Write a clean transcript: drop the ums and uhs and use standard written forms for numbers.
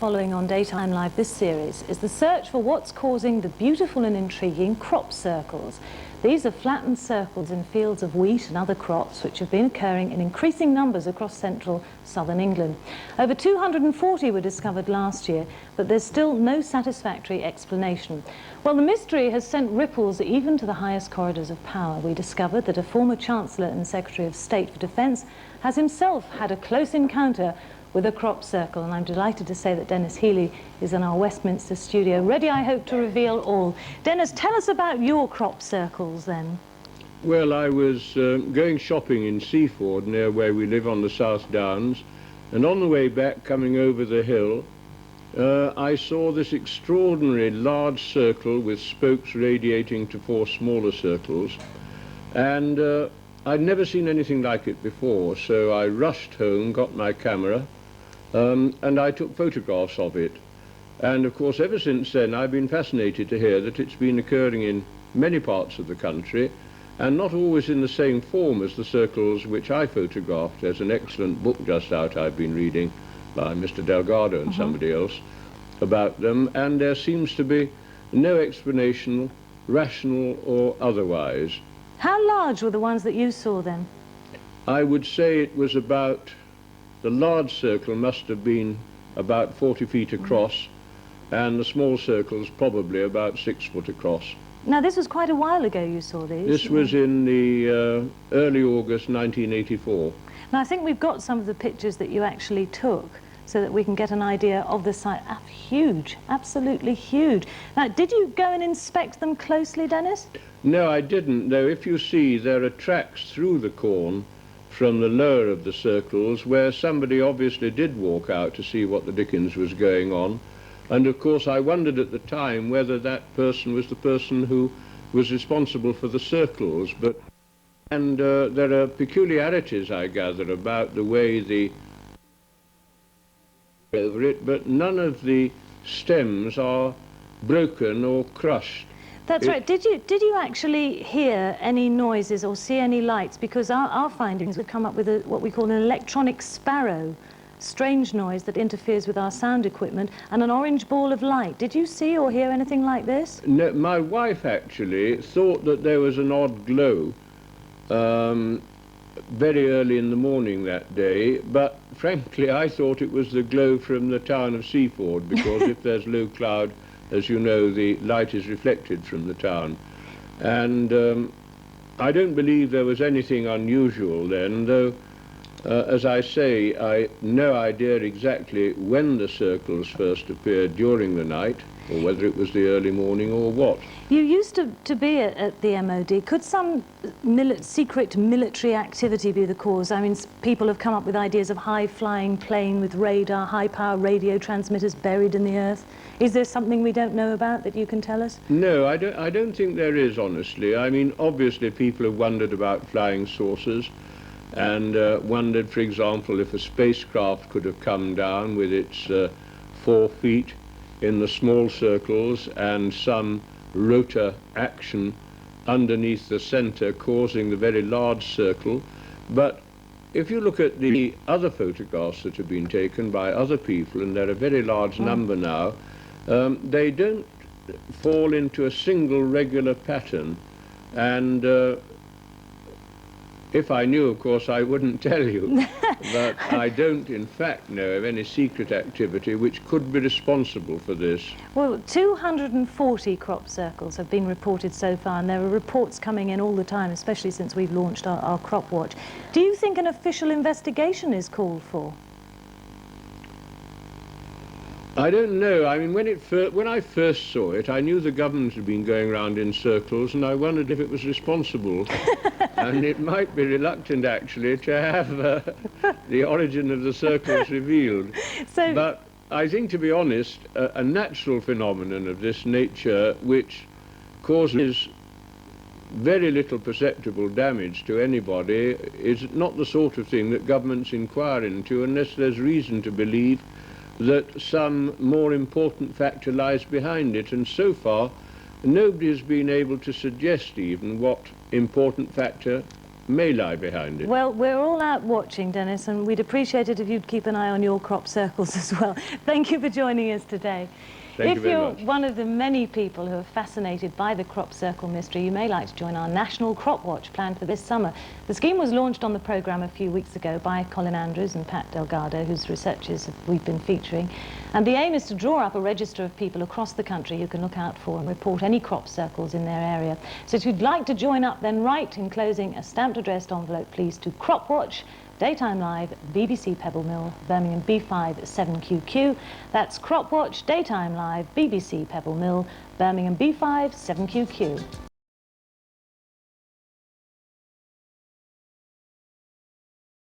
following on Daytime Live this series is the search for what's causing the beautiful and intriguing crop circles. These are flattened circles in fields of wheat and other crops which have been occurring in increasing numbers across central southern England. Over 240 were discovered last year, but there's still no satisfactory explanation. Well, the mystery has sent ripples even to the highest corridors of power. We discovered that a former Chancellor and Secretary of State for Defence has himself had a close encounter with a crop circle, and I'm delighted to say that Denis Healey is in our Westminster studio, ready, I hope, to reveal all. Denis, tell us about your crop circles then. Well, I was going shopping in Seaford, near where we live on the South Downs, and on the way back, coming over the hill, I saw this extraordinary large circle with spokes radiating to four smaller circles, and I'd never seen anything like it before, so I rushed home, got my camera, and I took photographs of it. And of course, ever since then, I've been fascinated to hear that it's been occurring in many parts of the country, and not always in the same form as the circles which I photographed. There's an excellent book just out I've been reading by Mr. Delgado and somebody else about them, and there seems to be no explanation, rational or otherwise. How large were the ones that you saw then? I would say it was about, the large circle must have been about 40 feet across, and the small circles probably about 6 foot across. Now, this was quite a while ago you saw these. This was in the early August 1984. Now, I think we've got some of the pictures that you actually took so that we can get an idea of the site. Huge, absolutely huge. Now, did you go and inspect them closely, Denis? No, I didn't, though if you see there are tracks through the corn from the lower of the circles where somebody obviously did walk out to see what the dickens was going on. And of course I wondered at the time whether that person was the person who was responsible for the circles. And there are peculiarities, I gather, about the way the over it, but none of the stems are broken or crushed. That's right. Did you actually hear any noises or see any lights? Because our findings have come up with what we call an electronic sparrow, strange noise that interferes with our sound equipment, and an orange ball of light. Did you see or hear anything like this? No, my wife actually thought that there was an odd glow very early in the morning that day, but frankly I thought it was the glow from the town of Seaford, because if there's low cloud, as you know, the light is reflected from the town. And I don't believe there was anything unusual then, though, as I say, I have no idea exactly when the circles first appeared during the night, or whether it was the early morning or what. You used to be at the MOD. Could some secret military activity be the cause? I mean, people have come up with ideas of high-flying plane with radar, high-power radio transmitters buried in the earth. Is there something we don't know about that you can tell us? No, I don't think there is, honestly. I mean, obviously people have wondered about flying saucers, and wondered, for example, if a spacecraft could have come down with its 4 feet in the small circles and some rotor action underneath the center causing the very large circle. But if you look at the other photographs that have been taken by other people, and there are a very large number now, they don't fall into a single regular pattern. And if I knew, of course, I wouldn't tell you. But I don't, in fact, know of any secret activity which could be responsible for this. Well, 240 crop circles have been reported so far, and there are reports coming in all the time, especially since we've launched our crop watch. Do you think an official investigation is called for? I don't know. I mean, when I first saw it, I knew the government had been going round in circles, and I wondered if it was responsible. And it might be reluctant, actually, to have the origin of the circles revealed. But I think, to be honest, a natural phenomenon of this nature, which causes very little perceptible damage to anybody, is not the sort of thing that governments inquire into unless there's reason to believe that some more important factor lies behind it. And so far, nobody has been able to suggest even what important factor may lie behind it. Well, we're all out watching, Dennis, and we'd appreciate it if you'd keep an eye on your crop circles as well. Thank you for joining us today. Thank you very If much. you're one of the many people who are fascinated by the crop circle mystery, you may like to join our National Crop Watch planned for this summer. The scheme was launched on the programme a few weeks ago by Colin Andrews and Pat Delgado, whose researchers we've been featuring. And the aim is to draw up a register of people across the country who can look out for and report any crop circles in their area. So if you'd like to join up, then write enclosing a stamped addressed envelope, please, to Crop Watch, Daytime Live, BBC Pebble Mill, Birmingham B5 7QQ. That's Crop Watch, Daytime Live, BBC Pebble Mill, Birmingham B5 7QQ.